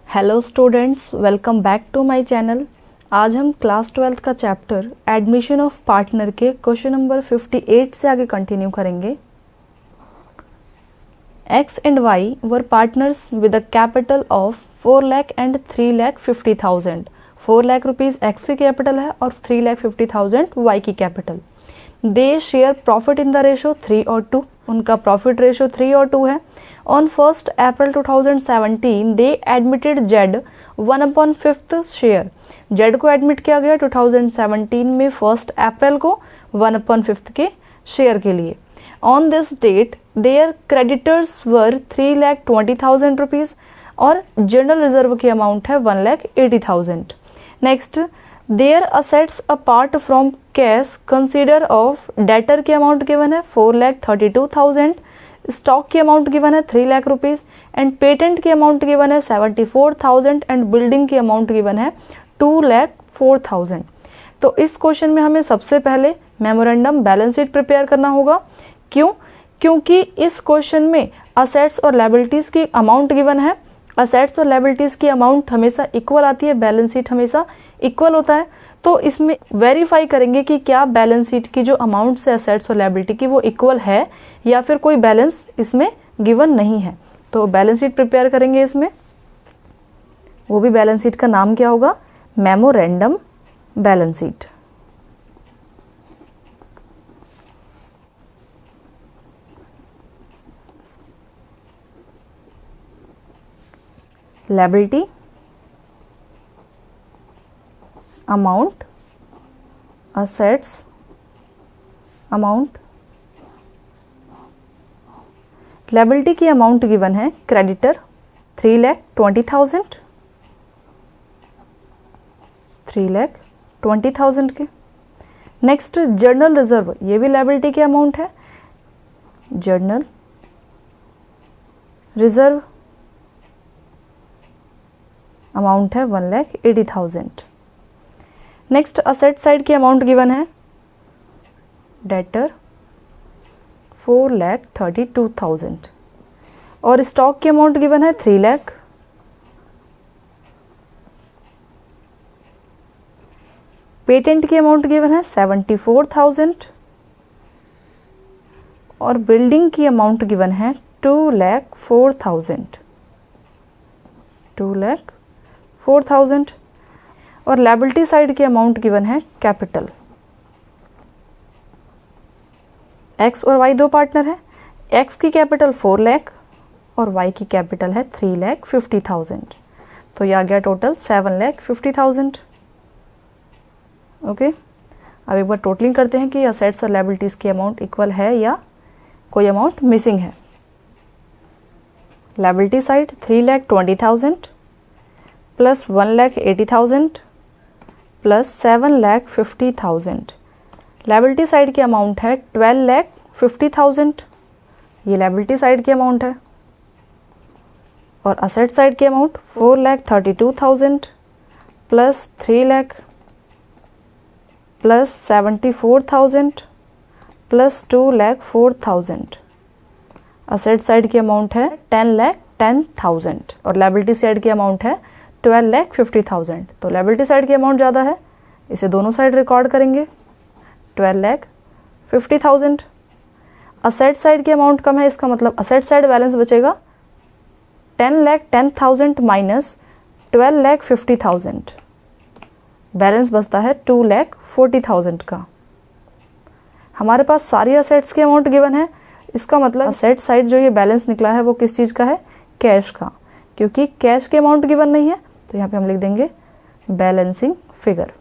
Hello students, welcome back to my channel. आज हम class 12th का चैप्टर एडमिशन ऑफ पार्टनर के question number 58 से आगे कंटिन्यू करेंगे। X and Y were partners with a capital of 4 lakh and 3 lakh 50,000। 4 lakh rupees X की capital है और 3 लाख 50,000 Y की capital. They share profit in the ratio 3 और 2। उनका प्रॉफिट रेशो 3 और 2 है। On 1st April 2017 they admitted Z 1/5 share. Z को admit किया गया 2017 में 1st अप्रैल को 1/5 के शेयर के लिए। On this date their creditors were 3,20,000 rupees और जनरल रिजर्व की अमाउंट है 1,80,000। Next, there assets apart from cash consider of debtor की अमाउंट गिवन है 4,32,000। स्टॉक की अमाउंट गिवन है 3 लाख रुपीज़ एंड पेटेंट की अमाउंट गिवन है 74,000 एंड बिल्डिंग की अमाउंट गिवन है 2,04,000। तो इस क्वेश्चन में हमें सबसे पहले मेमोरेंडम बैलेंस शीट प्रिपेयर करना होगा। क्यों? क्योंकि इस क्वेश्चन में असेट्स और लायबिलिटीज़ की अमाउंट गिवन है। असेट्स और लायबिलिटीज़ की अमाउंट हमेशा इक्वल आती है, बैलेंस शीट हमेशा इक्वल होता है। तो इसमें वेरीफाई करेंगे कि क्या बैलेंस शीट की जो अमाउंट है असेट्स और लायबिलिटी की वो इक्वल है या फिर कोई बैलेंस इसमें गिवन नहीं है। तो बैलेंस शीट प्रिपेयर करेंगे इसमें। वो भी बैलेंस शीट का नाम क्या होगा? Memorandum balance sheet. Liability amount, assets amount. Liability की अमाउंट गिवन है क्रेडिटर 3,20,000 3,20,000 के। नेक्स्ट, जर्नल रिजर्व, ये भी लायबिलिटी की अमाउंट है। जर्नल रिजर्व अमाउंट है 1,80,000। नेक्स्ट, असेट साइड की अमाउंट गिवन है डेटर 4,32,000 और स्टॉक की अमाउंट गिवन है 3 लाख। पेटेंट की अमाउंट गिवन है 74,000 और बिल्डिंग की अमाउंट गिवन है 2,04,000 2,04,000 और लायबिलिटी साइड की अमाउंट गिवन है कैपिटल। एक्स और वाई दो पार्टनर हैं। एक्स की कैपिटल 4 लाख और वाई की कैपिटल है 3,50,000। तो यह आ गया टोटल 7,50,000। ओके, अब एक बार टोटलिंग करते हैं कि असेट्स और लायबिलिटीज़ की अमाउंट इक्वल है या कोई अमाउंट मिसिंग है। Liability side 3,20,000 plus 1,80,000 plus 7,50,000। Liability side की अमाउंट है 12,50,000। ये लायबिलिटी साइड की अमाउंट है और असेट साइड की amount 4,32,000 plus 3 lakh plus 74,000 plus 2,04,000। Asset side की अमाउंट है 10,10,000 और लायबिलिटी साइड की अमाउंट है 12,50,000। तो लायबिलिटी साइड की अमाउंट ज़्यादा है, इसे दोनों साइड रिकॉर्ड करेंगे। 12,50,000। असेट साइड की अमाउंट कम है, इसका मतलब असेट साइड बैलेंस बचेगा 10,10,000 माइनस 12,50,000। बैलेंस बचता है 2,40,000 का। हमारे पास सारी असेट्स की अमाउंट गिवन है, इसका मतलब असेट साइड जो ये बैलेंस निकला है वो किस चीज़ का है? कैश का। क्योंकि कैश की अमाउंट गिवन नहीं है तो यहाँ पे हम लिख देंगे बैलेंसिंग फिगर।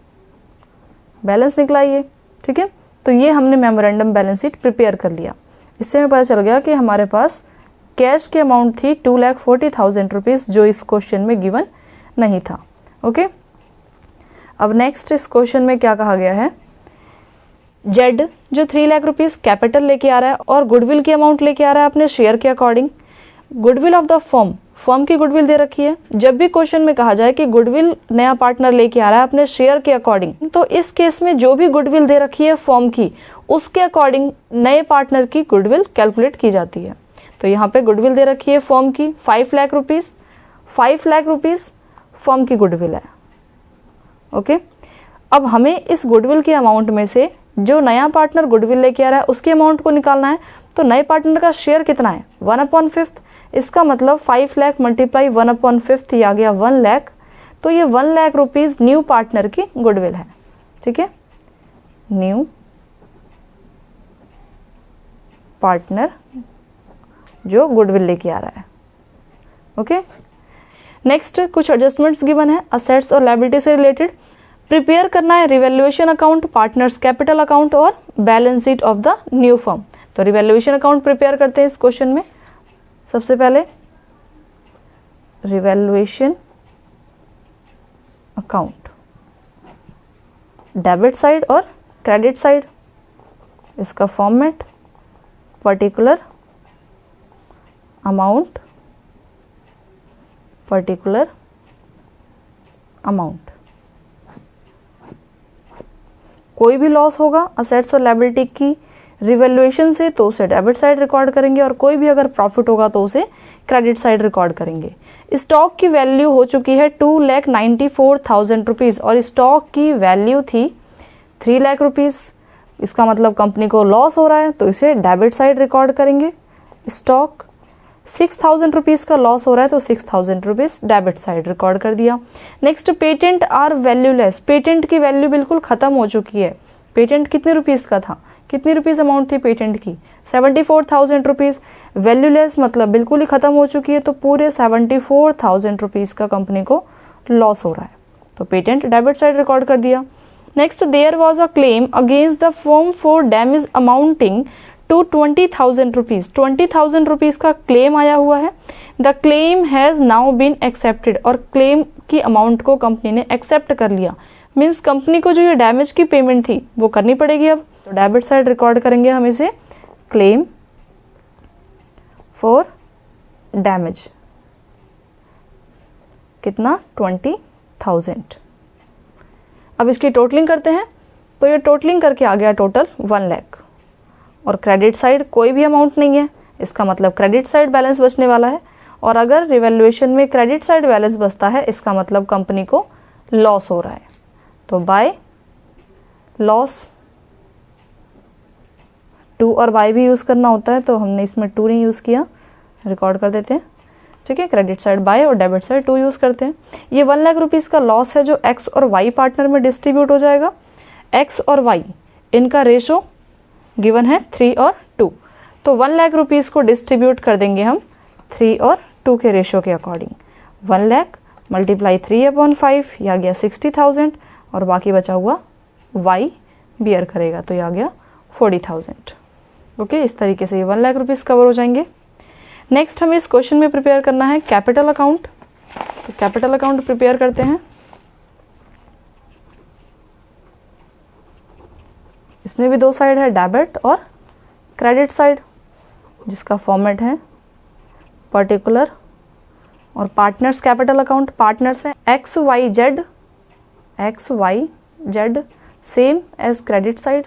बैलेंस निकला ये, ठीक है। तो ये हमने मेमोरेंडम बैलेंस शीट प्रिपेयर कर लिया। इससे हमें पता चल गया कि हमारे पास कैश की अमाउंट थी 2,40,000 रुपीज़ जो इस क्वेश्चन में गिवन नहीं था। ओके, अब नेक्स्ट इस क्वेश्चन में क्या कहा गया है? जेड जो 3 लाख रुपीज़ कैपिटल लेके आ रहा है और गुडविल की अमाउंट लेके आ रहा है अपने शेयर के according. Goodwill of the firm, firm की गुडविल दे रखी है। जब भी क्वेश्चन में कहा जाए कि गुडविल नया पार्टनर लेके आ रहा है अपने शेयर के अकॉर्डिंग, तो इस केस में जो भी गुडविल दे रखी है फर्म की, उसके अकॉर्डिंग नए पार्टनर की गुडविल कैलकुलेट की जाती है। तो यहाँ पे गुडविल दे रखी है फर्म की 5 lakh rupees. 5 lakh rupees firm की गुडविल है। ओके, अब हमें इस गुडविल के अमाउंट में से जो नया पार्टनर गुडविल लेके आ रहा है उसके अमाउंट को निकालना है। तो नए पार्टनर का शेयर कितना है, 1/5। इसका मतलब 5 लाख मल्टीप्लाई 1/5 ये आ गया 1 लाख। तो ये 1 लाख रुपीज़ न्यू पार्टनर की गुडविल है। ठीक है, न्यू पार्टनर जो गुडविल लेके आ रहा है। ओके, नेक्स्ट कुछ एडजस्टमेंट्स गिवन है असेट्स और लायबिलिटी से रिलेटेड। प्रिपेयर करना है revaluation account, partners capital account और balance sheet of the new firm. तो रिवैल्यूएशन अकाउंट प्रिपेयर करते हैं इस क्वेश्चन में। सबसे पहले रिवैल्यूएशन अकाउंट, डेबिट साइड और क्रेडिट साइड, इसका format particular amount, particular amount. कोई भी लॉस होगा असेट्स और लायबिलिटी की रिवैल्यूएशन से तो उसे डेबिट साइड रिकॉर्ड करेंगे, और कोई भी अगर प्रॉफिट होगा तो उसे क्रेडिट साइड रिकॉर्ड करेंगे। स्टॉक की वैल्यू हो चुकी है 2,94,000 रुपीज़ और स्टॉक की वैल्यू थी 3 लाख रुपीज़। इसका मतलब कंपनी को लॉस हो रहा है तो इसे डेबिट साइड रिकॉर्ड करेंगे। स्टॉक 6,000 रुपीज़ का लॉस हो रहा है तो 6,000 रुपीज़ डेबिट साइड रिकॉर्ड कर दिया। Next, patent are valueless. Patent की वैल्यू बिल्कुल ख़त्म हो चुकी है। पेटेंट कितने रुपीज़ का था, कितनी रुपीज़ अमाउंट थी पेटेंट की, 74,000 रुपीज़। वैल्यूलेस मतलब बिल्कुल ही ख़त्म हो चुकी है, तो पूरे 74,000 रुपीज़ का कंपनी को लॉस हो रहा है, तो पेटेंट डेबिट साइड रिकॉर्ड कर दिया। Next, there was a claim against the firm for damage amounting to 20,000 rupees. 20,000 rupees का क्लेम आया हुआ है। The claim has now been accepted, और क्लेम की अमाउंट को कंपनी ने एक्सेप्ट कर लिया। मीन्स कंपनी को जो ये डैमेज की पेमेंट थी वो करनी पड़ेगी अब, तो डेबिट साइड रिकॉर्ड करेंगे हम इसे, क्लेम फॉर डैमेज कितना, 20,000। अब इसकी टोटलिंग करते हैं, तो ये टोटलिंग करके आ गया टोटल 1 लाख। और क्रेडिट साइड कोई भी अमाउंट नहीं है, इसका मतलब क्रेडिट साइड बैलेंस बचने वाला है। और अगर रिवैल्यूएशन में क्रेडिट साइड बैलेंस बचता है इसका मतलब कंपनी को लॉस हो रहा है, तो बाय लॉस 2 और बाय भी यूज़ करना होता है, तो हमने इसमें 2 नहीं यूज़ किया, रिकॉर्ड कर देते हैं। ठीक है, क्रेडिट साइड बाय और डेबिट साइड 2 यूज़ करते हैं। ये 1 लाख रुपीज़ का लॉस है जो एक्स और वाई पार्टनर में डिस्ट्रीब्यूट हो जाएगा। एक्स और वाई इनका रेशो गिवन है 3 और 2, तो 1 लाख रुपीज़ को डिस्ट्रीब्यूट कर देंगे हम 3 और 2 के रेशो के अकॉर्डिंग। 1 लाख मल्टीप्लाई 3/5 ये आ गया 60,000, और बाकी बचा हुआ वाई बियर करेगा तो ये आ गया 40,000। ओके, इस तरीके से ये 1 लाख रुपीज़ कवर हो जाएंगे। नेक्स्ट हमें इस क्वेश्चन में प्रिपेयर करना है कैपिटल अकाउंट, तो कैपिटल अकाउंट प्रिपेयर करते हैं। इसमें भी 2 साइड है, डेबिट और क्रेडिट साइड, जिसका फॉर्मेट है पर्टिकुलर और पार्टनर्स कैपिटल अकाउंट। पार्टनर्स है XYZ, same as credit side,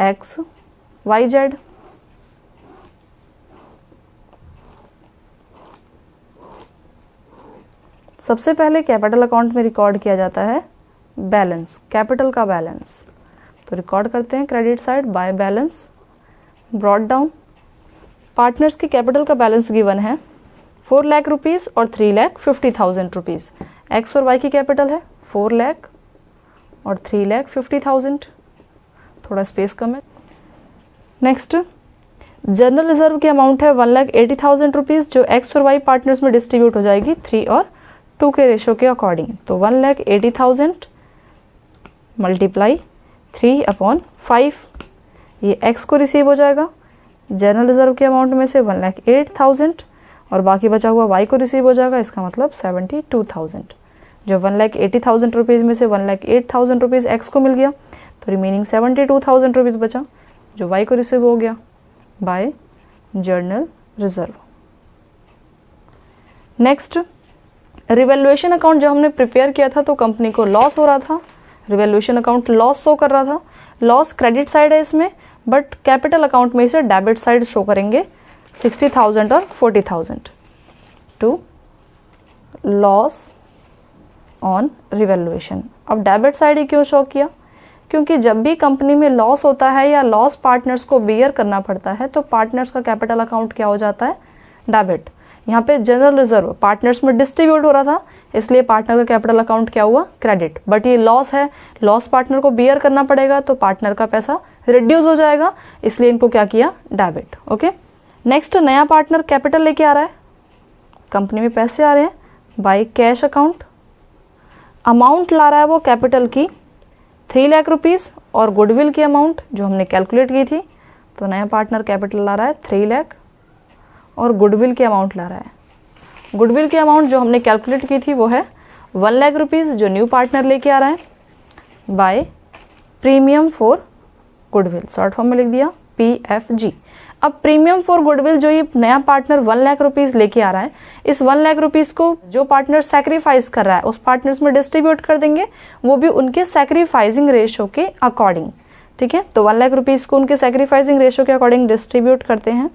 XYZ। सबसे पहले कैपिटल अकाउंट में रिकॉर्ड किया जाता है बैलेंस, कैपिटल का बैलेंस, तो रिकॉर्ड करते हैं credit side by balance brought down. Partners की कैपिटल का बैलेंस गिवन है 4 लाख रुपीज़ और 3,50,000 रुपीज़। एक्स और वाई की कैपिटल है 4 लाख और 3,50,000, थोड़ा स्पेस कम है। नेक्स्ट, जनरल रिजर्व की अमाउंट है 1,80,000 रुपीज़, जो एक्स और वाई पार्टनर्स में डिस्ट्रीब्यूट हो जाएगी 3 और 2 के रेशो के अकॉर्डिंग। तो 1,80,000 मल्टीप्लाई 3/5, ये एक्स को रिसीव हो जाएगा। जनरल रिजर्व के अमाउंट में से 1,08,000 और बाकी बचा हुआ वाई को रिसीव हो जाएगा, इसका मतलब 72,000। जो 1,80,000 रुपीज़ में से 1,08,000 रुपीज़ एक्स को मिल गया, तो रिमेनिंग 72,000 रुपीज़ बचा जो वाई को रिसीव हो गया by general reserve. Next, revaluation account जब हमने प्रिपेयर किया था तो कंपनी को लॉस हो रहा था, रिवैल्यूएशन अकाउंट लॉस शो कर रहा था। लॉस क्रेडिट साइड है इसमें, बट कैपिटल अकाउंट में इसे डेबिट साइड शो करेंगे 60,000 और 40,000 टू लॉस ऑन रिवैल्यूएशन। अब डेबिट साइड ही क्यों शो किया? क्योंकि जब भी कंपनी में लॉस होता है या लॉस पार्टनर्स को बियर करना पड़ता है तो पार्टनर्स का कैपिटल अकाउंट क्या हो जाता है? डेबिट। यहाँ पे जनरल रिजर्व पार्टनर्स में डिस्ट्रीब्यूट हो रहा था, इसलिए पार्टनर का कैपिटल अकाउंट क्या हुआ? क्रेडिट। बट ये लॉस है, लॉस पार्टनर को बियर करना पड़ेगा तो पार्टनर का पैसा रिड्यूस हो जाएगा, इसलिए इनको क्या किया? डेबिट। ओके। नेक्स्ट, नया पार्टनर कैपिटल लेके आ रहा है, कंपनी में पैसे आ रहे हैं, बाय कैश अकाउंट। अमाउंट ला रहा है वो कैपिटल की 3 लाख रुपीज़ और गुडविल की अमाउंट जो हमने कैलकुलेट की थी, तो नया पार्टनर कैपिटल ला रहा है 3 लाख और गुडविल की अमाउंट ला रहा है। गुडविल की अमाउंट जो हमने कैलकुलेट की थी वो है 1 लाख रुपीज़ जो न्यू पार्टनर लेके आ रहा है by premium for goodwill, short form में लिख दिया PFG। अब प्रीमियम फॉर गुडविल जो ये नया पार्टनर 1 लाख रुपीज़ लेके आ रहा है, इस 1 लाख रुपीज़ को जो पार्टनर सैक्रिफाइस कर रहा है उस पार्टनर्स में डिस्ट्रीब्यूट कर देंगे, वो भी उनके सैक्रिफाइसिंग रेशो के अकॉर्डिंग। ठीक है, तो 1 लाख रुपीज़ को उनके सैक्रिफाइसिंग रेशो के अकॉर्डिंग डिस्ट्रीब्यूट करते हैं।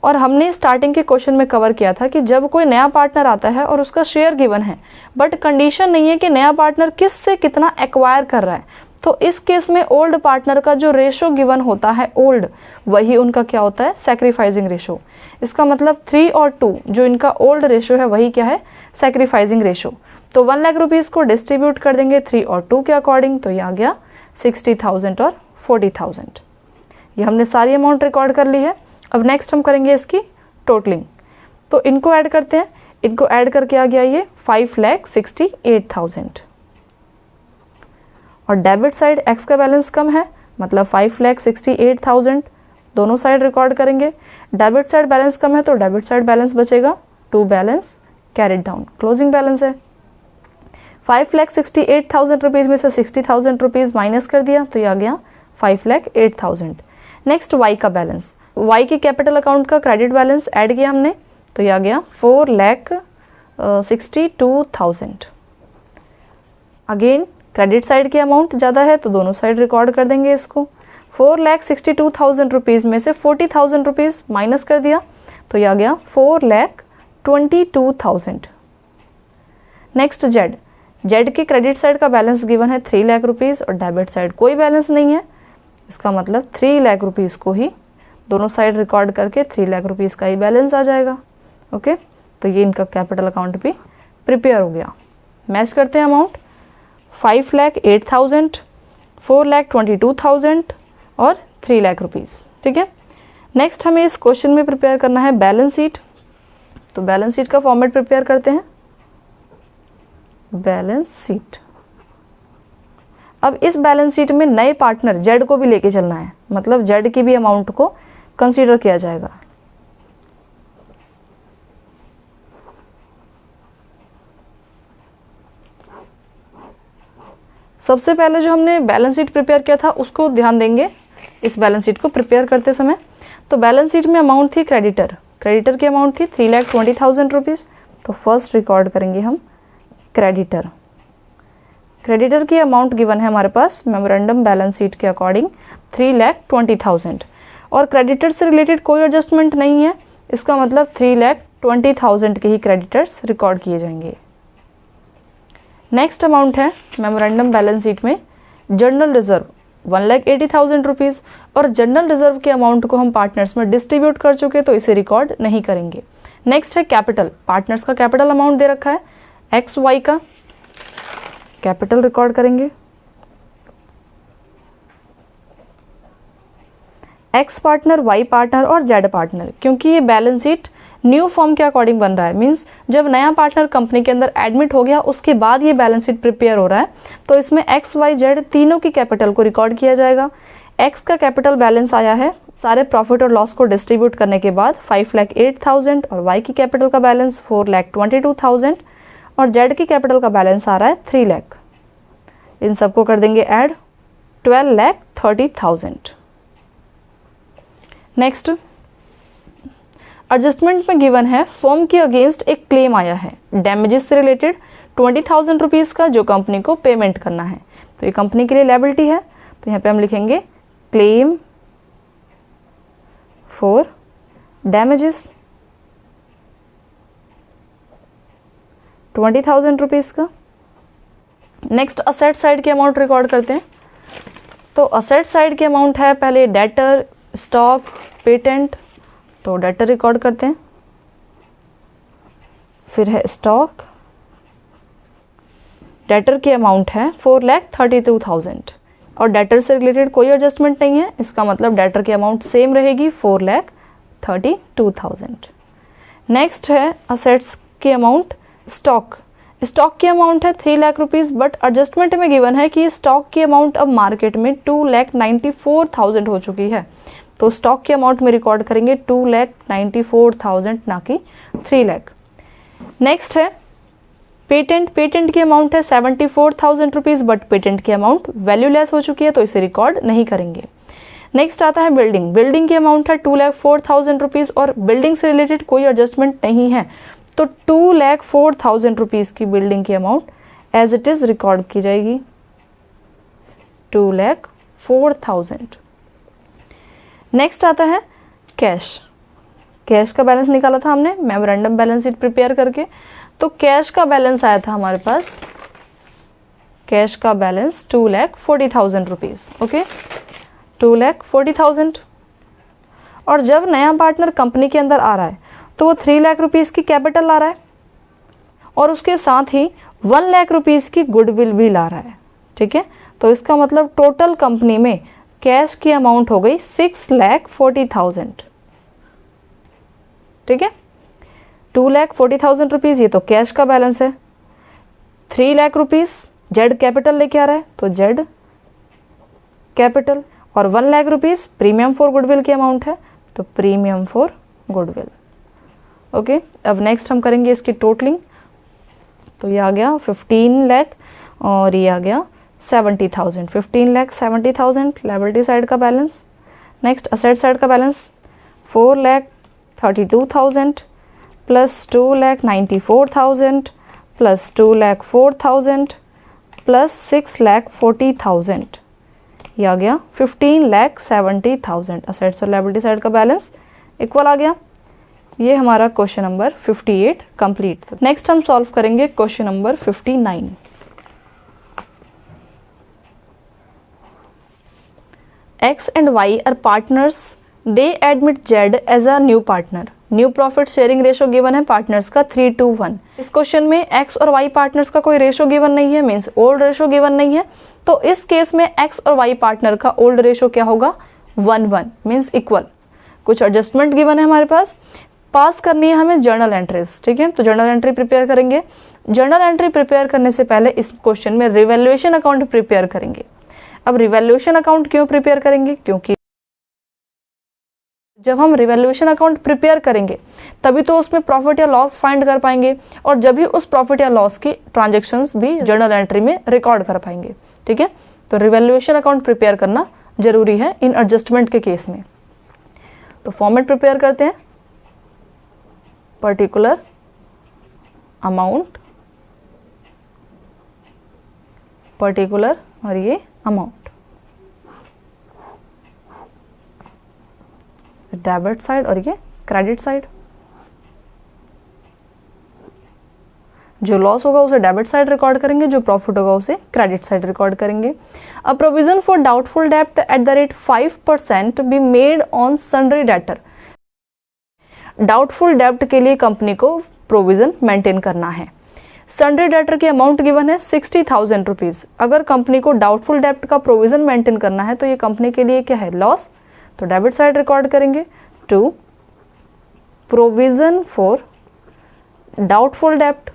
और हमने स्टार्टिंग के क्वेश्चन में कवर किया था कि जब कोई नया पार्टनर आता है और उसका शेयर गिवन है बट कंडीशन नहीं है कि नया पार्टनर किस से कितना एक्वायर कर रहा है, तो इस केस में ओल्ड पार्टनर का जो रेशो गिवन होता है ओल्ड, वही उनका क्या होता है? Sacrificing ratio. इसका मतलब 3 और 2 जो इनका ओल्ड रेशो है वही क्या है? Sacrificing ratio. तो 1 लाख रुपीज़ को डिस्ट्रीब्यूट कर देंगे 3 और 2 के अकॉर्डिंग, तो ये आ गया 60,000 और 40,000। ये हमने सारी अमाउंट रिकॉर्ड कर ली है। अब नेक्स्ट हम करेंगे इसकी टोटलिंग, तो इनको ऐड करते हैं। इनको ऐड करके आ गया ये 5,68,000 और डेबिट साइड एक्स का बैलेंस कम है, मतलब 5,68,000 दोनों साइड रिकॉर्ड करेंगे। डेबिट साइड बैलेंस कम है तो डेबिट साइड बैलेंस बचेगा, to balance carried down, closing balance है। 5,68,000 रुपीज़ में से 60,000 रुपीज़ माइनस कर दिया तो ये आ गया 5,08,000। नेक्स्ट वाई का बैलेंस, वाई की कैपिटल अकाउंट का क्रेडिट बैलेंस ऐड किया हमने तो ये आ गया 4,62,000। अगेन क्रेडिट साइड की अमाउंट ज़्यादा है तो दोनों साइड रिकॉर्ड कर देंगे इसको। 4,62,000 रुपीज़ में से 40,000 रुपीज़ माइनस कर दिया तो ये आ गया 4,22,000। नेक्स्ट जेड, जेड की क्रेडिट साइड का बैलेंस गिवन है 3 लाख रुपीज़ और डेबिट साइड कोई बैलेंस नहीं है, इसका मतलब 3 लाख रुपीज़ को ही दोनों साइड रिकॉर्ड करके 3 लाख रुपीज़ का ही बैलेंस आ जाएगा। ओके, तो ये इनका कैपिटल अकाउंट भी प्रिपेयर हो गया। मैच करते हैं अमाउंट, 5,08,000, 4,22,000 और 3 लाख रुपीज़। ठीक है, नेक्स्ट हमें इस क्वेश्चन में प्रिपेयर करना है बैलेंस शीट, तो बैलेंस शीट का फॉर्मेट प्रिपेयर करते हैं। बैलेंस शीट, अब इस बैलेंस शीट में नए पार्टनर जेड को भी लेके चलना है, मतलब जेड की भी अमाउंट को कंसीडर किया जाएगा। सबसे पहले जो हमने बैलेंस शीट प्रिपेयर किया था उसको ध्यान देंगे इस बैलेंस शीट को प्रिपेयर करते समय। तो बैलेंस शीट में अमाउंट थी क्रेडिटर, क्रेडिटर की अमाउंट थी 3,20,000 रुपीज़, तो फर्स्ट रिकॉर्ड करेंगे हम क्रेडिटर। क्रेडिटर की अमाउंट गिवन है हमारे पास मेमोरेंडम बैलेंस शीट के अकॉर्डिंग 3,20,000 और क्रेडिटर से रिलेटेड कोई एडजस्टमेंट नहीं है, इसका मतलब 3,20,000 के ही क्रेडिटर्स रिकॉर्ड किए जाएंगे। नेक्स्ट अमाउंट है मेमोरेंडम बैलेंस शीट में जनरल रिजर्व 1,80,000 रुपीज़ और जनरल रिजर्व के अमाउंट को हम पार्टनर्स में डिस्ट्रीब्यूट कर चुके तो इसे रिकॉर्ड नहीं करेंगे। नेक्स्ट है कैपिटल, पार्टनर्स का कैपिटल अमाउंट दे रखा है एक्स वाई का, कैपिटल रिकॉर्ड करेंगे। एक्स पार्टनर, वाई पार्टनर और जेड पार्टनर, क्योंकि ये बैलेंस शीट न्यू फॉर्म के अकॉर्डिंग बन रहा है, मींस जब नया पार्टनर कंपनी के अंदर एडमिट हो गया उसके बाद ये बैलेंस शीट प्रिपेयर हो रहा है, तो इसमें एक्स वाई जेड तीनों की कैपिटल को रिकॉर्ड किया जाएगा। एक्स का कैपिटल बैलेंस आया है सारे प्रॉफिट और लॉस को डिस्ट्रीब्यूट करने के बाद 5,08,000 और वाई की कैपिटल का बैलेंस 4,22,000 और जेड की कैपिटल का बैलेंस आ रहा है 3 लाख। इन सबको कर देंगे ऐड, 12,30,000। नेक्स्ट एडजस्टमेंट में गिवन है फर्म के अगेंस्ट एक क्लेम आया है डैमेजेस से रिलेटेड 20,000 रुपीज़ का जो कंपनी को पेमेंट करना है, तो ये कंपनी के लिए लायबिलिटी है, तो यहाँ पे हम लिखेंगे क्लेम फॉर डैमेजेस। ₹20,000 का। नेक्स्ट असेट साइड की अमाउंट रिकॉर्ड करते हैं। तो असेट साइड की अमाउंट है पहले डेटर, स्टॉक, पेटेंट। तो डेटर रिकॉर्ड करते हैं, फिर है स्टॉक। डेटर की अमाउंट है 4,32,000 और डेटर से रिलेटेड कोई एडजस्टमेंट नहीं है, इसका मतलब डेटर की अमाउंट सेम रहेगी 4,32,000। नेक्स्ट है असेट्स की अमाउंट स्टॉक। स्टॉक की अमाउंट है 3 लाख रुपीज़, बट एडजस्टमेंट में गिवन है कि स्टॉक की अमाउंट अब मार्केट में 2,94,000 हो चुकी है। तो स्टॉक की अमाउंट में रिकॉर्ड करेंगे 2,94,000 ना कि 3 लाख। नेक्स्ट है पेटेंट। पेटेंट की अमाउंट है 74,000 रुपीज़, बट पेटेंट की अमाउंट वैल्यूलेस हो चुकी है तो इसे रिकॉर्ड नहीं करेंगे। नेक्स्ट आता है बिल्डिंग। बिल्डिंग की अमाउंट है 2,04,000 रुपीज़ और बिल्डिंग से रिलेटेड कोई एडजस्टमेंट नहीं है, तो 2,04,000 रुपीज़ की बिल्डिंग की amount as it is record की जाएगी 2,04,000। नेक्स्ट आता है कैश। कैश का बैलेंस निकाला था हमने मेमोरेंडम बैलेंस शीट प्रिपेयर करके। तो कैश का बैलेंस आया था हमारे पास, कैश का बैलेंस 2,40,000 रुपीज़। ओके, 2,40,000। और जब नया पार्टनर कंपनी के अंदर आ रहा है तो वो 3 लाख रुपीज़ की कैपिटल ला रहा है और उसके साथ ही 1 लाख रुपीज़ की गुडविल भी ला रहा है। ठीक है, तो इसका मतलब टोटल कंपनी में कैश की अमाउंट हो गई 6,40,000। ठीक है, 2,40,000 रुपीज़ ये तो कैश का बैलेंस है। 3 लाख रुपीज़ जेड कैपिटल लेके आ रहा है तो जेड कैपिटल, और 1 lakh rupees premium for goodwill की अमाउंट है तो प्रीमियम फॉर गुडविल। ओके, अब नेक्स्ट हम करेंगे इसकी टोटलिंग। तो ये आ गया 15 लाख और ये आ गया 70,000। 15 लाख 70,000 लायबिलिटी साइड का बैलेंस। नेक्स्ट असेट साइड का बैलेंस 4,32,000 प्लस 2,94,000 प्लस 2,04,000 प्लस 6,40,000, ये आ गया 15,70,000। असेट्स और लायबिलिटी साइड का बैलेंस इक्वल आ गया। ये हमारा क्वेश्चन नंबर 58 कंप्लीट। नेक्स्ट हम सॉल्व करेंगे question number 59। X and Y are partners. They admit Z as a new partner. New profit sharing ratio given है पार्टनर्स का 3:1। इस क्वेश्चन में X और Y पार्टनर्स का कोई रेशो गिवन नहीं है, मीन्स ओल्ड रेशो गिवन नहीं है। तो इस केस में X और Y पार्टनर का ओल्ड रेशो क्या होगा 1:1, मीन्स इक्वल। कुछ एडजस्टमेंट गिवन है हमारे पास करनी है हमें जर्नल एंट्रीज। ठीक है, तो जर्नल एंट्री प्रिपेयर करेंगे। जर्नल एंट्री प्रिपेयर करने से पहले इस क्वेश्चन में रिवैल्यूएशन अकाउंट प्रिपेयर करेंगे। अब रिवैल्यूएशन अकाउंट क्यों प्रिपेयर करेंगे, क्योंकि जब हम रिवैल्यूएशन अकाउंट प्रिपेयर करेंगे तभी तो उसमें प्रॉफिट या लॉस फाइंड कर पाएंगे और जब भी उस प्रॉफिट या लॉस की ट्रांजैक्शंस भी जर्नल एंट्री में रिकॉर्ड कर पाएंगे। ठीक है, तो रिवैल्यूएशन अकाउंट प्रिपेयर करना जरूरी है इन एडजस्टमेंट के केस में। तो फॉर्मेट प्रिपेयर करते हैं, पर्टिकुलर अमाउंट, पर्टिकुलर और ये अमाउंट, डेबिट साइड और ये क्रेडिट साइड। जो लॉस होगा उसे डेबिट साइड रिकॉर्ड करेंगे, जो प्रॉफिट होगा उसे क्रेडिट साइड रिकॉर्ड करेंगे। अ प्रोविजन फॉर डाउटफुल डेब्ट at the rate 5% be made on sundry debtor. Doubtful डेब्ट के लिए कंपनी को प्रोविजन मेंटेन करना है। सन्ड्री डेटर की अमाउंट गिवन है 60,000 रुपीज़। अगर कंपनी को डाउटफुल डेब्ट का प्रोविजन मेंटेन करना है तो ये कंपनी के लिए क्या है, लॉस। तो डेबिट साइड रिकॉर्ड करेंगे टू प्रोविजन फॉर डाउटफुल डेब्ट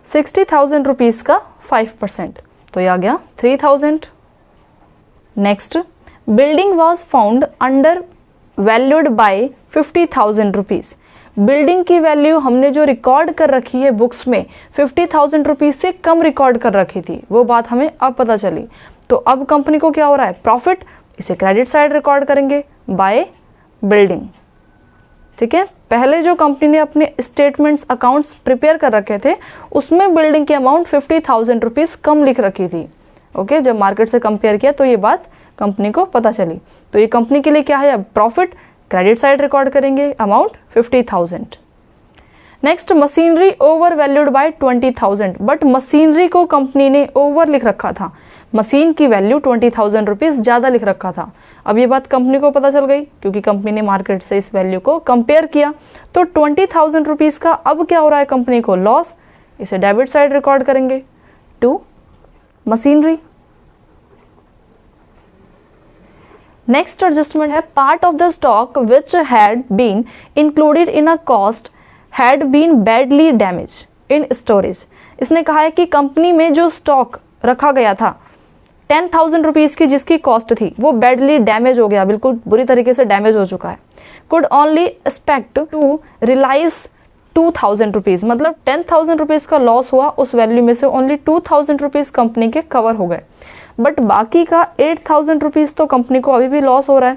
60,000 रुपीज़ का 5%, तो ये आ गया 3,000। Next, building was found under valued bye 50,000 rupees. Building की वैल्यू हमने जो रिकॉर्ड कर रखी है बुक्स में 50,000 रुपीज़ से कम रिकॉर्ड कर रखी थी, वो बात हमें अब पता चली। तो अब कंपनी को क्या हो रहा है, प्रॉफिट, इसे क्रेडिट साइड रिकॉर्ड करेंगे बाय बिल्डिंग। ठीक है, पहले जो कंपनी ने अपने स्टेटमेंट्स अकाउंट्स प्रिपेयर कर रखे थे उसमें बिल्डिंग की अमाउंट 50,000 रुपीज़ कम लिख रखी थी। ओके, जब मार्केट से कंपेयर किया तो ये बात कंपनी को पता चली। तो ये कंपनी के लिए क्या है, अब प्रॉफिट, क्रेडिट साइड रिकॉर्ड करेंगे amount 50,000। Next, machinery over valued bye 20,000, but machinery को कंपनी ने ओवर लिख रखा था, मशीन की वैल्यू 20,000 रुपीज़ ज़्यादा लिख रखा था। अब ये बात कंपनी को पता चल गई क्योंकि कंपनी ने मार्केट से इस वैल्यू को कंपेयर किया, तो 20,000 रुपीज़ का अब क्या हो रहा है कंपनी को, लॉस। इसे डेबिट साइड रिकॉर्ड करेंगे टू मशीनरी। नेक्स्ट एडजस्टमेंट है, part of the stock which had been included in a cost had been badly damage in storage. इसने कहा है कि कंपनी में जो स्टॉक रखा गया था 10,000 रुपीज़ की जिसकी कॉस्ट थी वो बैडली डैमेज हो गया, बिल्कुल बुरी तरीके से डैमेज हो चुका है। Could only expect to realise 2,000 rupees, मतलब 10,000 रुपीज़ का लॉस हुआ, उस वैल्यू में से ओनली 2,000 रुपीज़ कंपनी के कवर हो गए, बट बाकी का 8,000 रुपीज़ तो कंपनी को अभी भी लॉस हो रहा है।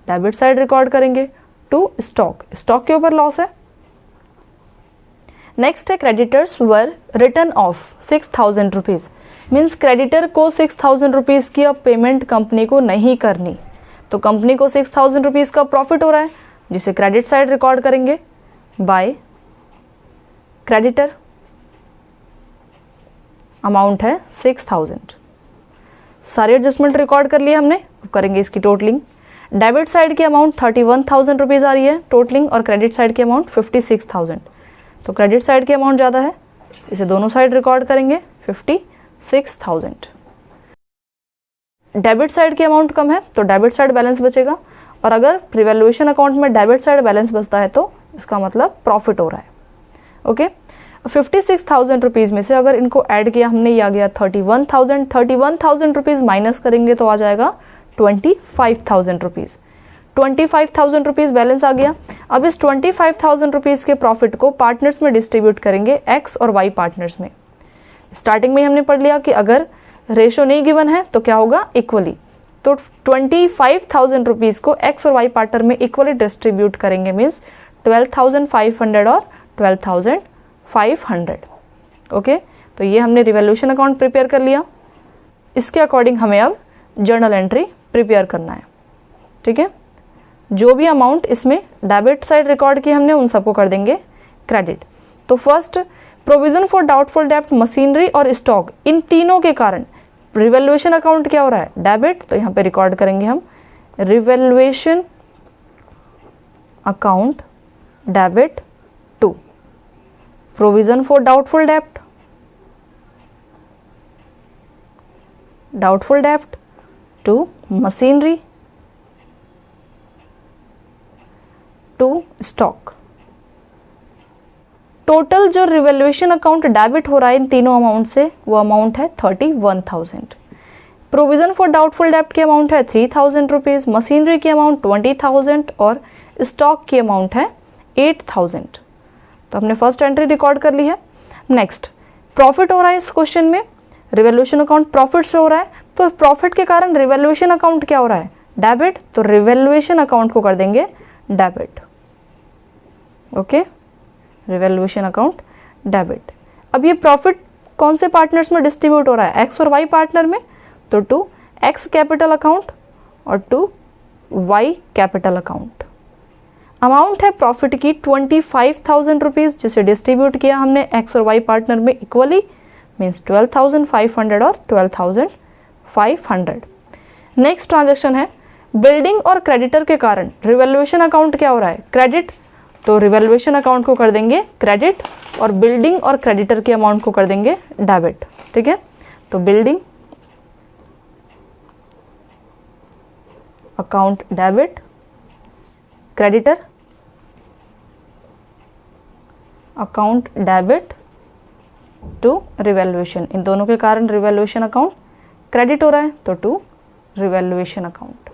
डेबिट साइड रिकॉर्ड करेंगे टू स्टॉक, स्टॉक के ऊपर लॉस है। नेक्स्ट है, creditors were return of 6,000 rupees, means creditor को 6,000 रुपीज़ की अब पेमेंट कंपनी को नहीं करनी, तो कंपनी को 6,000 रुपीज़ का प्रॉफिट हो रहा है जिसे क्रेडिट साइड रिकॉर्ड करेंगे बाय क्रेडिटर। अमाउंट है 6,000। सारे एडजस्टमेंट रिकॉर्ड कर लिए हमने, अब करेंगे इसकी टोटलिंग। डेबिट साइड की अमाउंट 31,000 रुपीज़ आ रही है टोटलिंग, और क्रेडिट साइड की अमाउंट 56,000, तो क्रेडिट साइड की अमाउंट ज़्यादा है, इसे दोनों साइड रिकॉर्ड करेंगे 56,000। डेबिट साइड की अमाउंट कम है तो डेबिट साइड बैलेंस बचेगा, और अगर रिवैल्यूएशन अकाउंट में डेबिट साइड बैलेंस बचता है तो इसका मतलब प्रॉफिट हो रहा है। ओके, 56,000 रुपीज़ में से अगर इनको ऐड किया हमने, ये आ गया 31,000 रुपीज़ माइनस करेंगे तो आ जाएगा 25,000 रुपीज़। 25,000 रुपीज़ बैलेंस आ गया। अब इस 25,000 रुपीज़ के प्रॉफिट को पार्टनर्स में डिस्ट्रीब्यूट करेंगे, एक्स और वाई पार्टनर्स में। स्टार्टिंग में हमने पढ़ लिया कि अगर रेशो नहीं गिवन है तो क्या होगा, इक्वली, तो 25,000 रुपीज़ को एक्स और वाई पार्टनर में इक्वली डिस्ट्रीब्यूट करेंगे, मीन्स 12,500 और 12,500। ओके, तो ये हमने रिवैल्यूएशन अकाउंट प्रिपेयर कर लिया। इसके अकॉर्डिंग हमें अब जर्नल एंट्री प्रिपेयर करना है। ठीक है, जो भी अमाउंट इसमें डेबिट साइड रिकॉर्ड की हमने उन सबको कर देंगे क्रेडिट। तो फर्स्ट, प्रोविजन फॉर डाउटफुल डेब्ट, मशीनरी और स्टॉक, इन तीनों के कारण रिवैल्यूएशन अकाउंट क्या हो रहा है, डेबिट, तो यहाँ पे रिकॉर्ड करेंगे हम revaluation account debit to provision for doubtful डेब्ट to machinery to stock. Total जो रिवैल्यूएशन अकाउंट डेबिट हो रहा है इन तीनों अमाउंट से, वो अमाउंट है 31,000। प्रोविजन फॉर डाउटफुल डेब्ट की अमाउंट है 3,000 रुपीज़, मशीनरी की अमाउंट 20,000 और स्टॉक की अमाउंट है 8,000। तो हमने फर्स्ट एंट्री रिकॉर्ड कर ली है। नेक्स्ट, प्रॉफिट हो रहा है इस क्वेश्चन में, रिवैल्यूएशन अकाउंट प्रॉफिट से हो रहा है, तो प्रॉफिट के कारण रिवैल्यूएशन अकाउंट क्या हो रहा है, डेबिट, तो रिवैल्यूएशन अकाउंट को कर देंगे debit. Okay, revaluation account debit. अब ये प्रॉफिट कौन से पार्टनर्स में डिस्ट्रीब्यूट हो रहा है, एक्स और वाई पार्टनर में, तो टू एक्स कैपिटल अकाउंट और to Y capital account. Amount है प्रॉफिट की 25,000 रुपीज़, जिसे डिस्ट्रीब्यूट किया हमने एक्स और वाई पार्टनर में इक्वली, मीन्स 12,500 और 12,500। नेक्स्ट ट्रांजैक्शन है बिल्डिंग और क्रेडिटर के कारण रिवैल्यूएशन अकाउंट क्या हो रहा है, क्रेडिट, तो रिवैल्यूएशन अकाउंट को कर देंगे क्रेडिट और बिल्डिंग और क्रेडिटर के अमाउंट को कर देंगे डेबिट। ठीक है, तो building account debit, creditor account debit to revaluation, इन दोनों के कारण रिवैल्यूएशन अकाउंट क्रेडिट हो रहा है, तो टू रिवैल्यूएशन अकाउंट।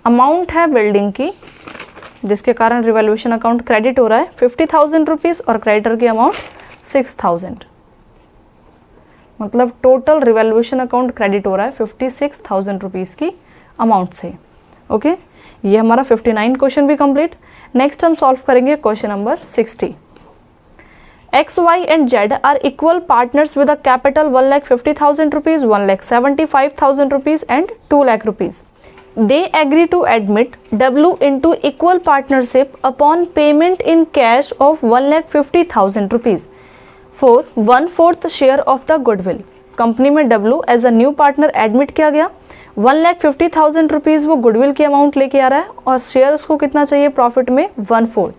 अमाउंट है बिल्डिंग की जिसके कारण रिवैल्यूएशन अकाउंट क्रेडिट हो रहा है 50,000 रुपीज़ और क्रेडिटर की अमाउंट 6,000, मतलब टोटल रिवैल्यूएशन अकाउंट क्रेडिट हो रहा है 56,000 रुपीज़ की अमाउंट से। ओके, ये हमारा 59 क्वेश्चन भी कंप्लीट। नेक्स्ट हम सॉल्व करेंगे question number 60। X, Y and Z are equal partners with a capital 1,50,000 rupees, 1,75,000 rupees and 2 lakh rupees. They agree to admit W into equal partnership upon payment in cash of 1,50,000 rupees for 1/4 share of the goodwill. Company में W as a new partner admit किया गया, 1,50,000 rupees वो goodwill की amount लेके आ रहा है और शेयर उसको कितना चाहिए प्रॉफिट में 1/4,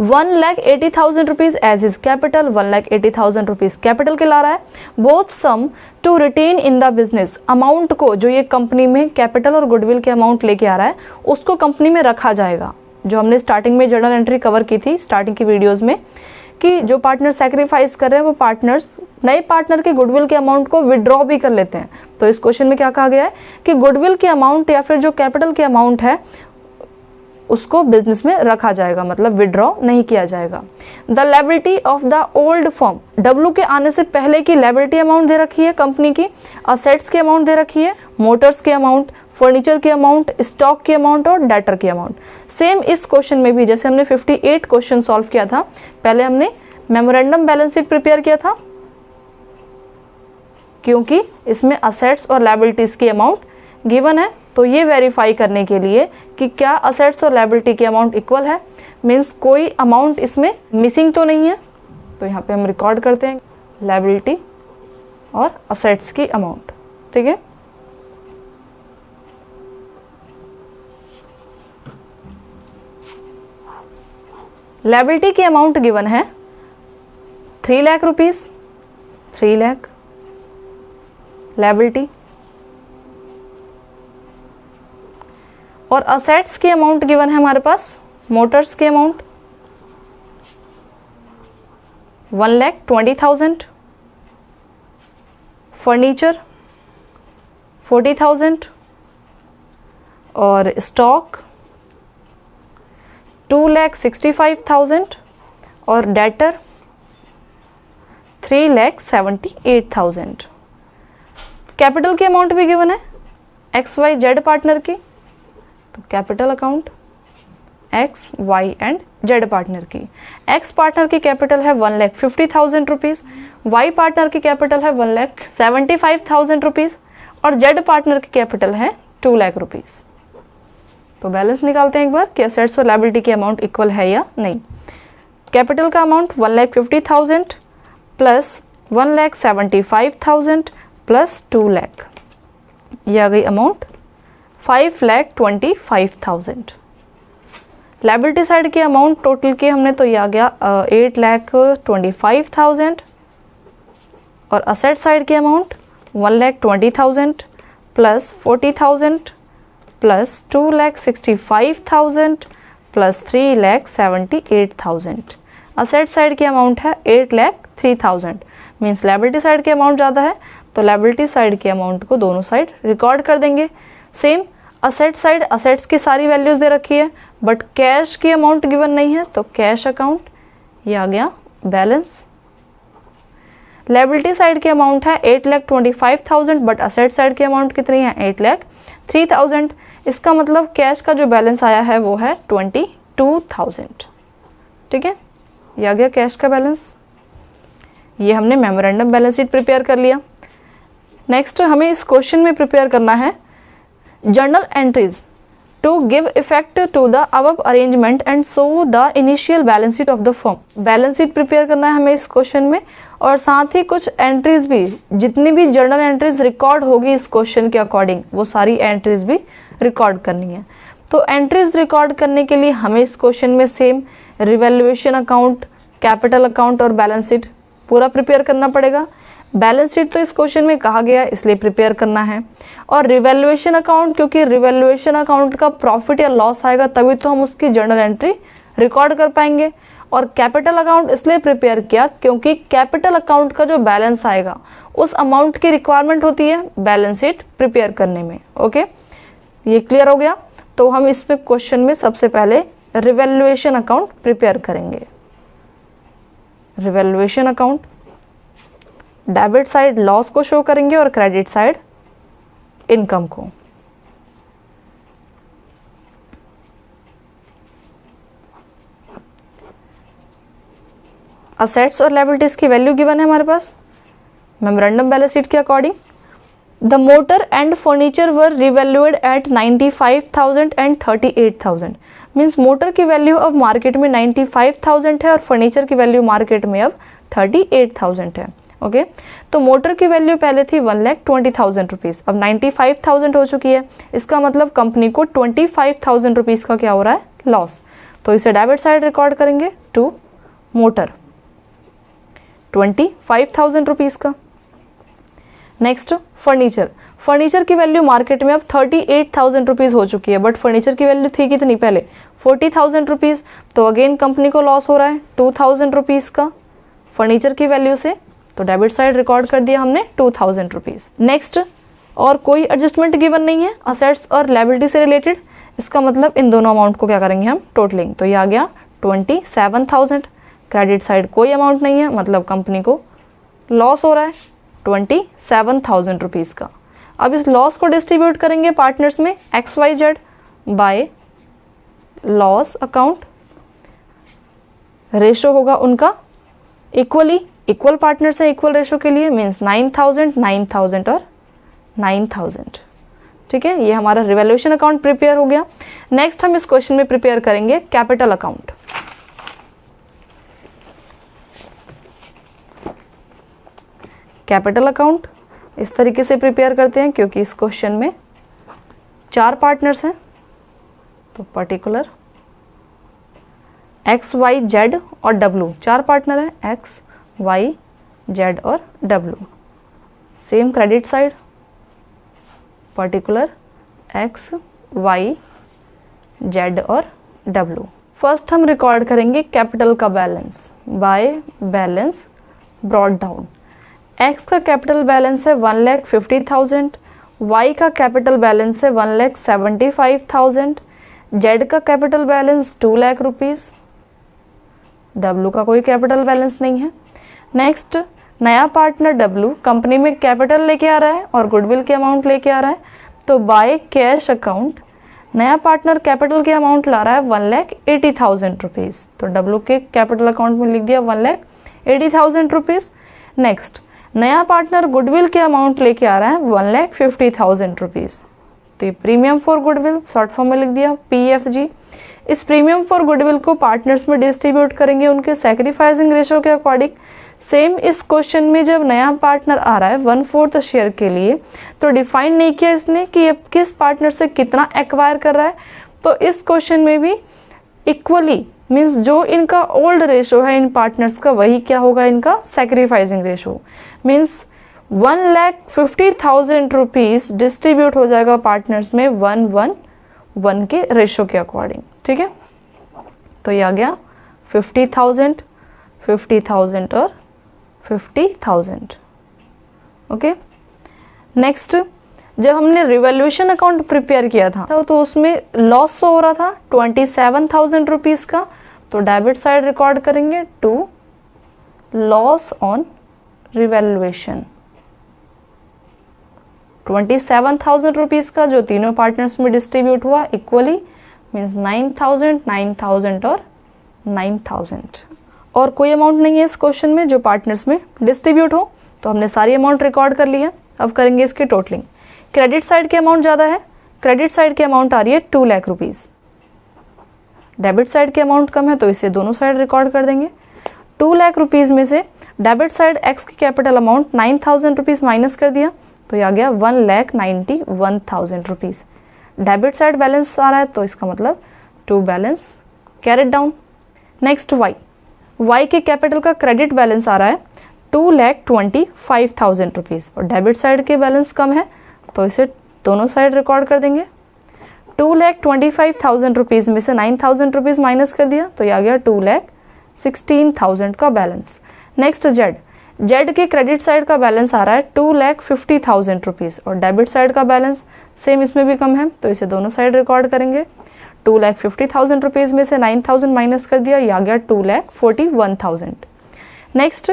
1,80,000 rupees as is capital, 1,80,000 rupees capital के ला रहा है। Both sum to retain in the business, amount को जो ये कंपनी में कैपिटल और गुडविल के अमाउंट लेके आ रहा है उसको कंपनी में रखा जाएगा। जो हमने स्टार्टिंग में जर्नल एंट्री कवर की थी स्टार्टिंग की वीडियोज़ में कि जो पार्टनर सैक्रिफाइस कर रहे हैं वो पार्टनर्स नए पार्टनर के गुडविल के अमाउंट को विड्रॉ भी कर लेते हैं। तो इस क्वेश्चन में क्या कहा गया है कि गुडविल के अमाउंट या फिर जो कैपिटल के अमाउंट है उसको बिजनेस में रखा जाएगा, मतलब विड्रॉ नहीं किया जाएगा। The liability of the old firm, W के आने से पहले की लायबिलिटी अमाउंट दे रखी है कंपनी की, असेट्स की अमाउंट दे रखी है, मोटर्स के अमाउंट, फर्नीचर की अमाउंट, स्टॉक की अमाउंट और डेटर की अमाउंट। सेम इस क्वेश्चन में भी जैसे हमने 58 क्वेश्चन सॉल्व किया था, पहले हमने मेमोरेंडम बैलेंस शीट प्रिपेयर किया था क्योंकि इसमें असेट्स और लायबिलिटीज की अमाउंट गिवन है। तो ये वेरीफाई करने के लिए कि क्या असेट्स और लायबिलिटी की अमाउंट इक्वल है, मीन्स कोई अमाउंट इसमें मिसिंग तो नहीं है, तो यहाँ पे हम रिकॉर्ड करते हैं लायबिलिटी और असेट्स की अमाउंट। ठीक है, लायबिलिटी की अमाउंट गिवन है 3 लाख रुपीज, 3 लाख लायबिलिटी, और असेट्स की अमाउंट गिवन है हमारे पास मोटर्स की अमाउंट 1,20,000, फर्नीचर 40,000 और स्टॉक 2,65,000 और डेटर 3,78,000। कैपिटल की अमाउंट भी गिवन है XYZ पार्टनर की, तो capital account X Y and Z partner की, एक्स पार्टनर की कैपिटल है 1,50,000 रुपीज़, वाई पार्टनर की कैपिटल है 1,75,000 रुपीज़ और जेड पार्टनर की कैपिटल है 2 लाख रुपीज़। तो बैलेंस निकालते हैं एक बार कि असेट्स और लायबिलिटी की अमाउंट इक्वल है या नहीं। कैपिटल का अमाउंट 1,50,000 प्लस 1,75,000 प्लस 2 लाख, ये आ गई अमाउंट 5,25,000। लायबिलिटी साइड की अमाउंट टोटल की हमने तो ये आ गया 8,25,000 और असेट साइड की amount 1,20,000 plus 40,000 plus 2,65,000 plus 3,78,000। Asset side की अमाउंट है 8,03,000, मीन्स लायबिलिटी साइड की अमाउंट ज़्यादा है तो लायबिलिटी साइड की अमाउंट को दोनों साइड रिकॉर्ड कर देंगे। सेम असेट साइड, असेट्स की सारी वैल्यूज़ दे रखी है बट कैश की अमाउंट गिवन नहीं है तो कैश अकाउंट, ये आ गया बैलेंस। लायबिलिटी साइड की अमाउंट है 8,25,000 बट असेट साइड की अमाउंट कितनी है 8,03,000। इसका मतलब कैश का जो बैलेंस आया है वो है 22,000। ठीक है, ये आ गया कैश का बैलेंस। ये हमने मेमोरेंडम बैलेंस शीट प्रिपेयर कर लिया। नेक्स्ट हमें इस क्वेश्चन में प्रिपेयर करना है journal entries to give effect to the above arrangement and show the initial balance sheet of the firm. Balance sheet prepare करना है हमें इस क्वेश्चन में और साथ ही कुछ एंट्रीज भी, जितनी भी जर्नल एंट्रीज रिकॉर्ड होगी इस क्वेश्चन के अकॉर्डिंग वो सारी एंट्रीज भी रिकॉर्ड करनी है। तो एंट्रीज रिकॉर्ड करने के लिए हमें इस क्वेश्चन में same revaluation account, capital account और बैलेंस शीट पूरा प्रिपेयर करना पड़ेगा। बैलेंस शीट तो इस क्वेश्चन में कहा गया इसलिए प्रिपेयर करना है, और रिवैल्यूएशन अकाउंट क्योंकि रिवैल्यूएशन अकाउंट का प्रॉफिट या लॉस आएगा तभी तो हम उसकी जर्नल एंट्री रिकॉर्ड कर पाएंगे। और कैपिटल अकाउंट इसलिए प्रिपेयर किया क्योंकि कैपिटल अकाउंट का जो बैलेंस आएगा उस अमाउंट की रिक्वायरमेंट होती है बैलेंस शीट प्रिपेयर करने में। ओके, ये क्लियर हो गया। तो हम इसमें क्वेश्चन में सबसे पहले रिवैल्यूएशन अकाउंट प्रिपेयर करेंगे। Revaluation account debit side loss को शो करेंगे और क्रेडिट साइड इनकम को। असेट्स और लायबिलिटीज की वैल्यू गिवन है हमारे पास मेमोरेंडम बैलेंस शीट के according the motor and furniture were revalued at 95,000 and 38,000। Means motor की वैल्यू अब मार्केट में 95,000 है और फर्नीचर की वैल्यू मार्केट में अब 38,000 है। ओके तो मोटर की वैल्यू पहले थी 1,20,000 रुपीज़, अब 95,000 हो चुकी है। इसका मतलब कंपनी को 25,000 रुपीज़ का क्या हो रहा है, लॉस। तो इसे डेबिट साइड रिकॉर्ड करेंगे टू मोटर 25,000 रुपीज़ का। नेक्स्ट फर्नीचर, फर्नीचर की वैल्यू मार्केट में अब 38,000 रुपीज़ हो चुकी है, बट फर्नीचर की वैल्यू थी कितनी पहले, 40,000 रुपीज़। तो अगेन कंपनी को लॉस हो रहा है 2,000 रुपीज़ का फर्नीचर की वैल्यू से, तो डेबिट साइड रिकॉर्ड कर दिया हमने 2,000 रुपीज़। नेक्स्ट, और कोई एडजस्टमेंट गिवन नहीं है असेट्स और लायबिलिटी से रिलेटेड, इसका मतलब इन दोनों अमाउंट को क्या करेंगे हम, टोटलिंग। तो ये आ गया 27,000। क्रेडिट साइड कोई अमाउंट नहीं है, मतलब कंपनी को लॉस हो रहा है 27,000 रुपीज़ का। अब इस लॉस को डिस्ट्रीब्यूट करेंगे पार्टनर्स में XYZ by loss account. Ratio होगा उनका इक्वल पार्टनर्स है इक्वल रेशो के लिए, मीन्स 9,000 9,000 और 9,000। ठीक है, ये हमारा रिवैल्यूएशन अकाउंट प्रिपेयर हो गया। नेक्स्ट हम इस क्वेश्चन में प्रिपेयर करेंगे कैपिटल अकाउंट। कैपिटल अकाउंट इस तरीके से प्रिपेयर करते हैं, क्योंकि इस क्वेश्चन में 4 पार्टनर्स हैं, तो पर्टिकुलर XYZ और W 4 पार्टनर हैं, XYZ और W। Same credit side particular XYZ और W। फर्स्ट हम रिकॉर्ड करेंगे कैपिटल का balance by balance brought down. X का कैपिटल बैलेंस है 1,50,000, Y का कैपिटल बैलेंस है 1,75,000, Z का capital balance 2 lakh rupees, W का कोई कैपिटल बैलेंस नहीं है। नेक्स्ट, नया पार्टनर W कंपनी में कैपिटल लेके आ रहा है और गुडविल के अमाउंट लेके आ रहा है, तो बाय कैश अकाउंट नया पार्टनर कैपिटल के अमाउंट ला रहा है 1,80,000 रुपीज़, तो W के कैपिटल अकाउंट में लिख दिया 1,80,000 रुपीज़। नेक्स्ट, नया पार्टनर गुडविल के अमाउंट लेके आ रहा है 1,50,000 रुपीज़, तो ये premium for goodwill short form में लिख दिया PFG। इस प्रीमियम फॉर गुडविल को पार्टनर्स में डिस्ट्रीब्यूट करेंगे उनके सैक्रिफाइसिंग रेशो के अकॉर्डिंग। सेम इस क्वेश्चन में जब नया पार्टनर आ रहा है 1/4 शेयर के लिए, तो डिफाइन नहीं किया इसने कि ये किस पार्टनर से कितना एक्वायर कर रहा है। तो इस क्वेश्चन में भी इक्वली मीन्स जो इनका ओल्ड रेशो है इन पार्टनर्स का, वही क्या होगा इनका sacrificing ratio. Means 1,50,000 rupees distribute हो जाएगा पार्टनर्स में 1:1 के रेशो के अकॉर्डिंग। ठीक है, तो ये आ गया 50,000 50,000 और 50,000। ओके, नेक्स्ट, जब हमने रिवैल्यूएशन अकाउंट प्रिपेयर किया था तो उसमें लॉस हो रहा था 27,000 रुपीज़ का, तो डेबिट साइड रिकॉर्ड करेंगे to loss on revaluation. 27,000 rupees का जो तीनों पार्टनर्स में डिस्ट्रीब्यूट हुआ इक्वली, मीन्स 9,000 9,000 और 9,000। और कोई अमाउंट नहीं है इस क्वेश्चन में जो पार्टनर्स में डिस्ट्रीब्यूट हो, तो हमने सारी अमाउंट रिकॉर्ड कर ली है। अब करेंगे इसकी टोटलिंग। क्रेडिट साइड की अमाउंट ज़्यादा है, क्रेडिट साइड की अमाउंट आ रही है 2 लाख रुपीज़, डेबिट साइड की अमाउंट कम है, तो इसे दोनों साइड रिकॉर्ड कर देंगे। 2 लाख रुपीज़ में से डेबिट साइड X की कैपिटल अमाउंट 9,000 रुपीज़ माइनस कर दिया, तो ये आ गया 1,91,000 रुपीज़। डेबिट साइड बैलेंस आ रहा है, तो इसका मतलब to balance carried down. Next, Y के कैपिटल का क्रेडिट बैलेंस आ रहा है 2,25,000 रुपीज़ और डेबिट साइड के बैलेंस कम है, तो इसे दोनों साइड रिकॉर्ड कर देंगे। 2,25,000 रुपीज़ में से 9,000 रुपीज़ माइनस कर दिया, तो ये आ गया 2,16,000 का बैलेंस। नेक्स्ट, Z के क्रेडिट साइड का बैलेंस आ रहा है 2,50,000 रुपीज़ और डेबिट साइड का बैलेंस सेम इसमें भी कम है, तो इसे दोनों साइड रिकॉर्ड करेंगे। 2,50,000 रुपीज़ में से 9,000 माइनस कर दिया, ये आ गया 2,41,000। नेक्स्ट,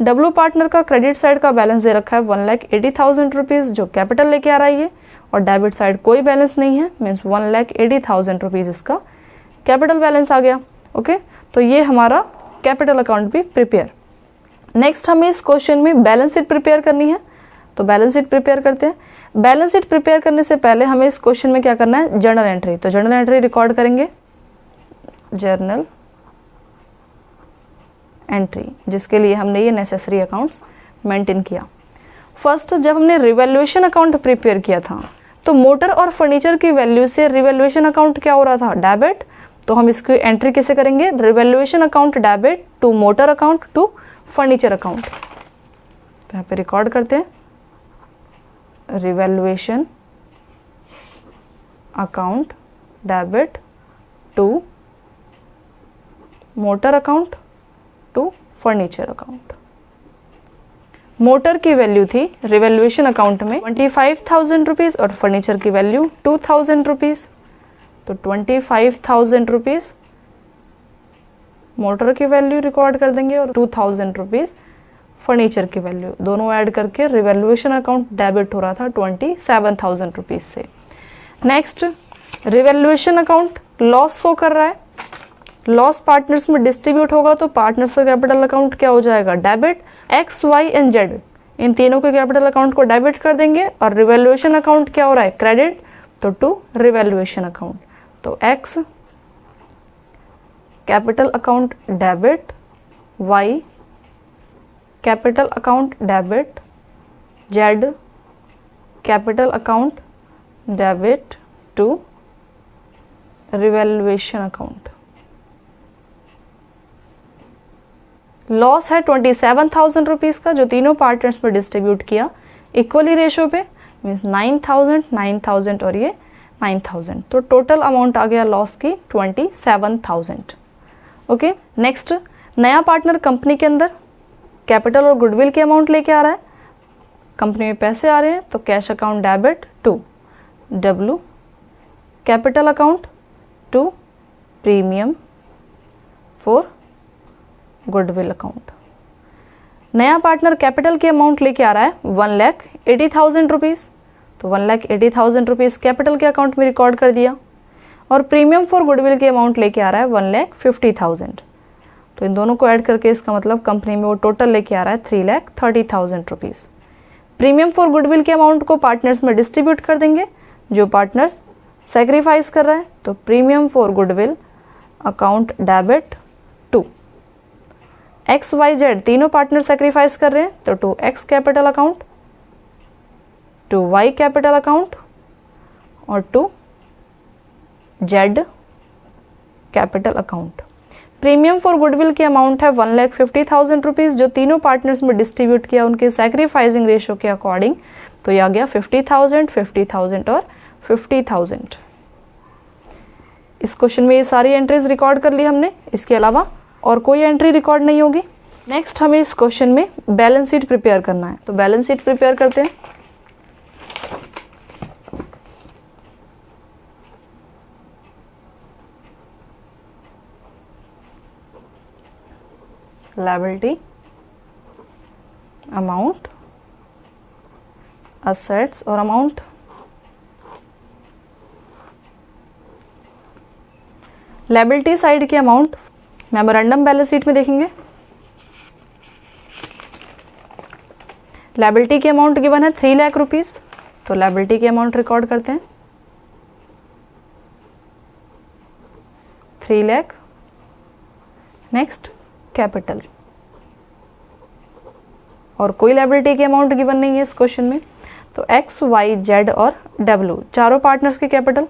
W पार्टनर का क्रेडिट साइड का बैलेंस दे रखा है 1,80,000 रुपीज़ जो कैपिटल लेके आ रही है, और डेबिट साइड कोई बैलेंस नहीं है, मीन्स 1,80,000 रुपीज़ इसका कैपिटल बैलेंस आ गया। ओके, तो ये हमारा कैपिटल अकाउंट भी प्रिपेयर। नेक्स्ट, हमें इस क्वेश्चन में बैलेंस शीट प्रिपेयर करनी है। तो बैलेंस शीट प्रिपेयर करते हैं। बैलेंस शीट प्रिपेयर करने से पहले हमें इस क्वेश्चन में क्या करना है, जर्नल एंट्री। तो जर्नल एंट्री रिकॉर्ड करेंगे, जर्नल एंट्री, जिसके लिए हमने ये नेसेसरी अकाउंट्स मेंटेन किया। फर्स्ट जब हमने रिवैल्यूएशन अकाउंट प्रिपेयर किया था तो मोटर और फर्नीचर की वैल्यू से रिवैल्यूएशन अकाउंट क्या हो रहा था, डेबिट। तो हम इसकी एंट्री कैसे करेंगे, revaluation account debit to motor account to furniture account. तो यहाँ पे रिकॉर्ड करते हैं, revaluation account debit to motor account to furniture account. Motor की वैल्यू थी रिवैल्यूएशन अकाउंट में 25,000 रुपीज़ और फर्नीचर की वैल्यू 2,000 रुपीज़। तो 25,000 रुपीज़ मोटर की वैल्यू रिकॉर्ड कर देंगे और 2,000 रुपीज़ फर्नीचर की वैल्यू, दोनों ऐड करके रिवैल्यूएशन अकाउंट डेबिट हो रहा था 27,000 रुपीज़ से। Next revaluation account loss show कर रहा है, लॉस पार्टनर्स में डिस्ट्रीब्यूट होगा तो पार्टनर्स का कैपिटल अकाउंट क्या हो जाएगा, debit. X Y and Z इन तीनों के कैपिटल अकाउंट को डेबिट कर देंगे और रिवैल्यूएशन अकाउंट क्या हो रहा है, क्रेडिट। तो टू रिवैल्यूएशन अकाउंट, तो X capital account debit, Y capital account debit, Z capital account debit to revaluation account. Loss है 27,000 रुपीज़ का जो तीनों पार्टनर्स में डिस्ट्रीब्यूट किया इक्वली रेशो पे, मीन्स 9,000, 9,000 और ये 9,000। तो टोटल अमाउंट आ गया लॉस की 27,000। ओके, नेक्स्ट नया पार्टनर कंपनी के अंदर कैपिटल और गुडविल की अमाउंट लेके आ रहा है, कंपनी में पैसे आ रहे हैं तो cash account debit to W capital account to premium for goodwill account. नया पार्टनर कैपिटल की अमाउंट लेके आ रहा है 1,80,000 रुपीज़, तो 1,80,000 रुपीज़ कैपिटल के अकाउंट में रिकॉर्ड कर दिया और प्रीमियम फॉर गुडविल की अमाउंट लेके आ रहा है 1,50,000। तो इन दोनों को ऐड करके इसका मतलब कंपनी में वो टोटल लेके आ रहा है 3,30,000 रुपीज़। प्रीमियम फॉर गुडविल के अमाउंट को पार्टनर्स में डिस्ट्रीब्यूट कर देंगे, जो पार्टनर सेक्रीफाइस कर रहा है। तो premium for goodwill account debit to X Y Z, तीनों पार्टनर सेक्रीफाइस कर रहे हैं तो to X capital account, to Y capital account और to Z capital account. Premium for goodwill की अमाउंट है 1,50,000 रुपीज़ जो तीनों पार्टनर्स में डिस्ट्रीब्यूट किया उनके सैक्रिफाइसिंग रेशो के अकॉर्डिंग। तो ये आ गया 50,000, 50,000 और 50,000। इस क्वेश्चन में ये सारी एंट्रीज रिकॉर्ड कर ली हमने, इसके अलावा और कोई एंट्री रिकॉर्ड नहीं होगी। नेक्स्ट हमें इस क्वेश्चन में बैलेंस शीट प्रिपेयर करना है, तो बैलेंस शीट प्रिपेयर करते हैं। लायबिलिटी, अमाउंट, असेट्स और अमाउंट। लायबिलिटी साइड की अमाउंट मेमोरेंडम बैलेंस शीट में देखेंगे। लायबिलिटी की अमाउंट गिवन है 3 लाख रुपीज़, तो लायबिलिटी की अमाउंट रिकॉर्ड करते हैं 3 लाख। नेक्स्ट कैपिटल, और कोई लायबिलिटी की अमाउंट गिवन नहीं है इस क्वेश्चन में। तो एक्स वाई जेड और डब्ल्यू चारों पार्टनर्स की कैपिटल।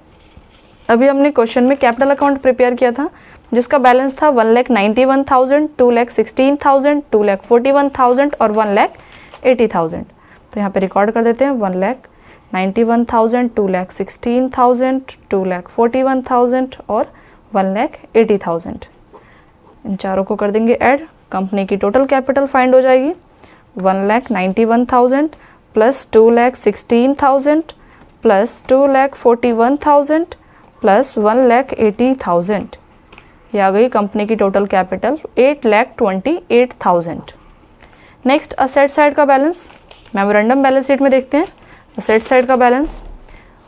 अभी हमने क्वेश्चन में कैपिटल अकाउंट प्रिपेयर किया था जिसका बैलेंस था 1,91,000, 2,16,000, 2,41,000 और 1,80,000। तो यहाँ पे रिकॉर्ड कर देते हैं 1,91,000, 2,16,000, 2,41,000 और 1,80,000। इन चारों को कर देंगे ऐड, कंपनी की टोटल कैपिटल फाइंड हो जाएगी 1,91,000 प्लस 2,16,000 प्लस 2,41,000 प्लस 1,80,000। ये आ गई कंपनी की total capital 8,28,000। Next asset side का बैलेंस मेमोरेंडम बैलेंस शीट में देखते हैं। असेट साइड का बैलेंस,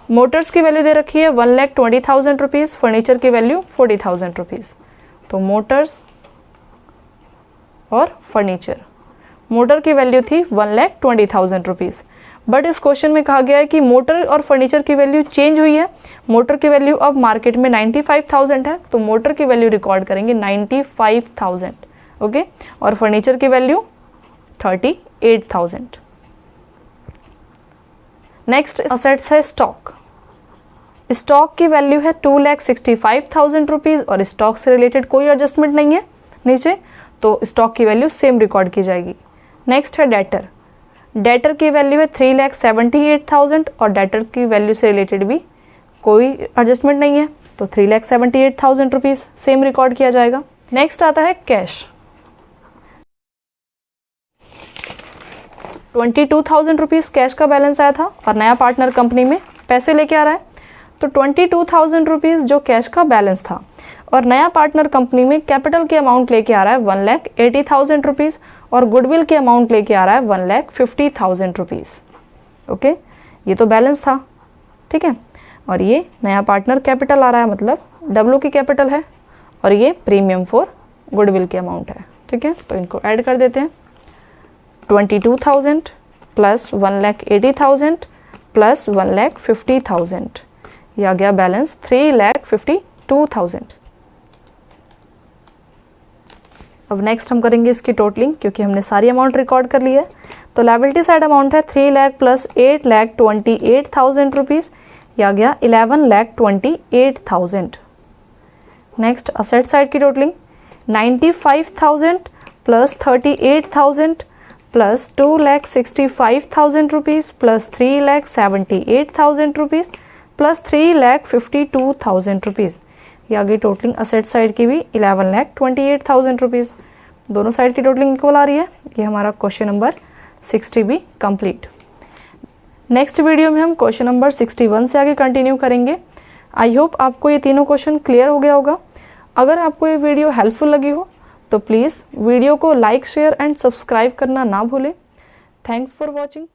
मोटर्स की वैल्यू दे रखी है 1,20,000 रुपीज़, फर्नीचर की वैल्यू 40,000 रुपीज़। तो मोटर्स और फर्नीचर, मोटर की वैल्यू थी 1,20,000 रुपीज़, बट इस क्वेश्चन में कहा गया है कि मोटर और फर्नीचर की वैल्यू चेंज हुई है। मोटर की वैल्यू अब मार्केट में 95,000 है, तो मोटर की वैल्यू रिकॉर्ड करेंगे 95,000, ओके, और फर्नीचर की वैल्यू 38,000। नेक्स्ट असेट्स है स्टॉक। स्टॉक की वैल्यू है 2,65,000 रुपीज़ और स्टॉक से रिलेटेड कोई एडजस्टमेंट नहीं है नीचे, तो स्टॉक की वैल्यू सेम रिकॉर्ड की जाएगी। नेक्स्ट है डेटर। डेटर की वैल्यू है 3,78,000 और डेटर की वैल्यू से रिलेटेड भी कोई एडजस्टमेंट नहीं है, तो 3,78,000 रुपीज़ सेम रिकॉर्ड किया जाएगा। नेक्स्ट आता है कैश। 22,000 रुपीज़ कैश का बैलेंस आया था और नया पार्टनर कंपनी में पैसे लेके आ रहा है, तो 22,000 रुपीज़ जो कैश का बैलेंस था और नया पार्टनर कंपनी में कैपिटल के अमाउंट लेके आ रहा है 1,80,000 रुपीज़ और गुडविल के अमाउंट लेके आ रहा है 1,50,000 रुपीज़, ओके, ये तो बैलेंस था, ठीक है, और ये नया पार्टनर कैपिटल आ रहा है, मतलब डब्ल्यू की कैपिटल है और ये प्रीमियम फॉर गुडविल के अमाउंट है, ठीक है, तो इनको ऐड कर देते हैं। 22,000 प्लस 1,80,000 प्लस 1,50,000, यह आ गया बैलेंस 3,52,000। अब नेक्स्ट हम करेंगे इसकी टोटलिंग, क्योंकि हमने सारी अमाउंट रिकॉर्ड कर ली है। तो लायबिलिटी साइड अमाउंट है 3 लाख प्लस 8,28,000 रुपीज़, यह आ गया 11,28,000। नेक्स्ट असेट साइड की totalling 95,000 plus 38,000 plus 2,65,000 rupees plus 3,78,000 rupees plus 3,52,000 rupees, ये आगे टोटलिंग असेट साइड की भी 11,28,000 रुपीज़। दोनों साइड की टोटलिंग इक्वल आ रही है। ये हमारा क्वेश्चन नंबर 60 भी कंप्लीट। नेक्स्ट वीडियो में हम क्वेश्चन नंबर 61 से आगे कंटिन्यू करेंगे। आई होप आपको ये तीनों क्वेश्चन क्लियर हो गया होगा। अगर आपको ये वीडियो हेल्पफुल लगी हो तो प्लीज़ वीडियो को लाइक, शेयर एंड सब्सक्राइब करना ना भूलें। Thanks for watching.